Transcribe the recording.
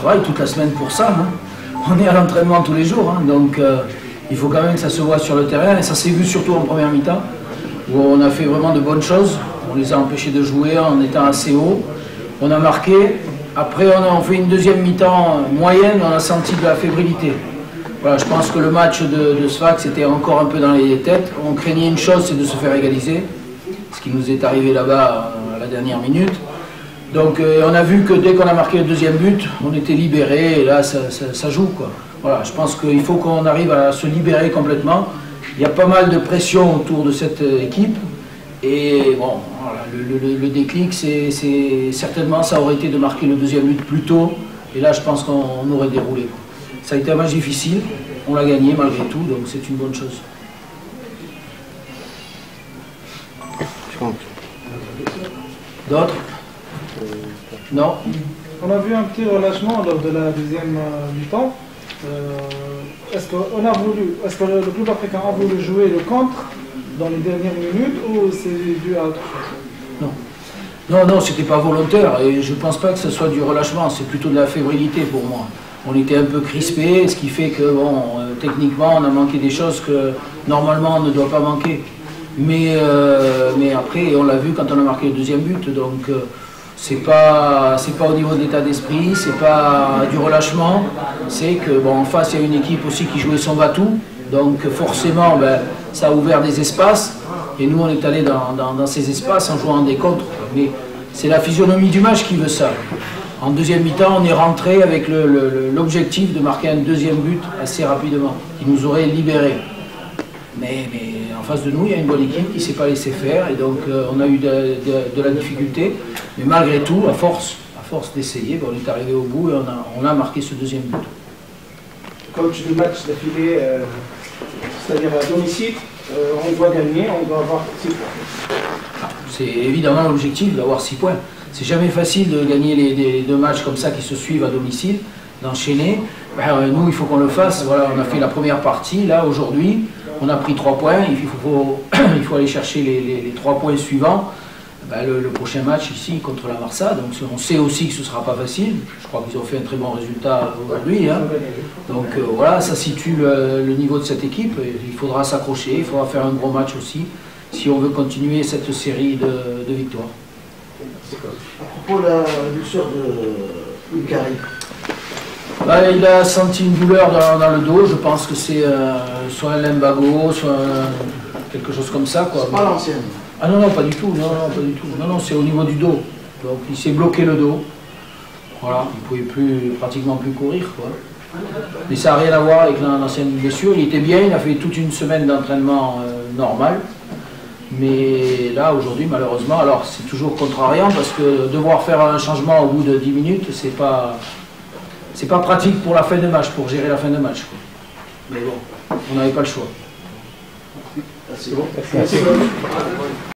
travaille toute la semaine pour ça. Hein. On est à l'entraînement tous les jours, hein, donc il faut quand même que ça se voit sur le terrain. Et ça s'est vu surtout en première mi-temps, où on a fait vraiment de bonnes choses. On les a empêchés de jouer en étant assez haut. On a marqué. Après, on a fait une deuxième mi-temps moyenne, on a senti de la fébrilité. Voilà, je pense que le match de Sfax était encore un peu dans les têtes. On craignait une chose, c'est de se faire égaliser, ce qui nous est arrivé là-bas à la dernière minute. Donc on a vu que dès qu'on a marqué le deuxième but, on était libéré et là ça joue, quoi. Voilà, je pense qu'il faut qu'on arrive à se libérer complètement. Il y a pas mal de pression autour de cette équipe et bon, voilà, le déclic, c'est certainement ça aurait été de marquer le deuxième but plus tôt et là je pense qu'on aurait déroulé, quoi. Ça a été un match difficile, on l'a gagné malgré tout, donc c'est une bonne chose. D'autres? Non. On a vu un petit relâchement lors de la deuxième mi-temps. Est-ce que le club africain a voulu jouer le contre dans les dernières minutes ou c'est dû à autre chose? Non. Non, c'était pas volontaire et je pense pas que ce soit du relâchement, c'est plutôt de la fébrilité pour moi. On était un peu crispés, ce qui fait que bon, techniquement on a manqué des choses que normalement on ne doit pas manquer. Mais après on l'a vu quand on a marqué le deuxième but, donc c'est pas au niveau de l'état d'esprit, c'est pas du relâchement, c'est que bon, en face il y a une équipe aussi qui jouait son va-tout, donc forcément ça a ouvert des espaces et nous on est allé dans ces espaces en jouant des contres, mais c'est la physionomie du match qui veut ça. En deuxième mi-temps on est rentré avec l'objectif de marquer un deuxième but assez rapidement, qui nous aurait libérés. Mais en face de nous, il y a une bonne équipe qui ne s'est pas laissé faire et donc on a eu de la difficulté. Mais malgré tout, à force d'essayer, on est arrivé au bout et on a marqué ce deuxième but. Coach, du match d'affilée, c'est-à-dire à domicile, on doit gagner, on doit avoir 6 points. C'est évidemment l'objectif d'avoir 6 points. C'est jamais facile de gagner les deux matchs comme ça qui se suivent à domicile, d'enchaîner. Nous, il faut qu'on le fasse. Voilà, on a fait la première partie, là, aujourd'hui. On a pris 3 points, il faut aller chercher les 3 points suivants. Le prochain match ici contre la Marsa, donc on sait aussi que ce ne sera pas facile. Je crois qu'ils ont fait un très bon résultat aujourd'hui. Hein. Donc voilà, ça situe le niveau de cette équipe. Il faudra s'accrocher, il faudra faire un gros match aussi, si on veut continuer cette série de victoires. À propos de la blessure de Lucari. Il a senti une douleur dans le dos, je pense que c'est soit un lumbago, soit quelque chose comme ça. C'est pas l'ancienne. Ah non, pas du tout, pas du tout. Non, c'est au niveau du dos. Donc il s'est bloqué le dos. Voilà, il ne pouvait pratiquement plus courir, quoi. Mais ça n'a rien à voir avec l'ancienne blessure. Il était bien, il a fait toute une semaine d'entraînement normal. Mais là, aujourd'hui, malheureusement, alors c'est toujours contrariant parce que devoir faire un changement au bout de 10 minutes, c'est pas pratique pour la fin de match, pour gérer la fin de match, quoi. Mais bon, on n'avait pas le choix. Merci. Merci.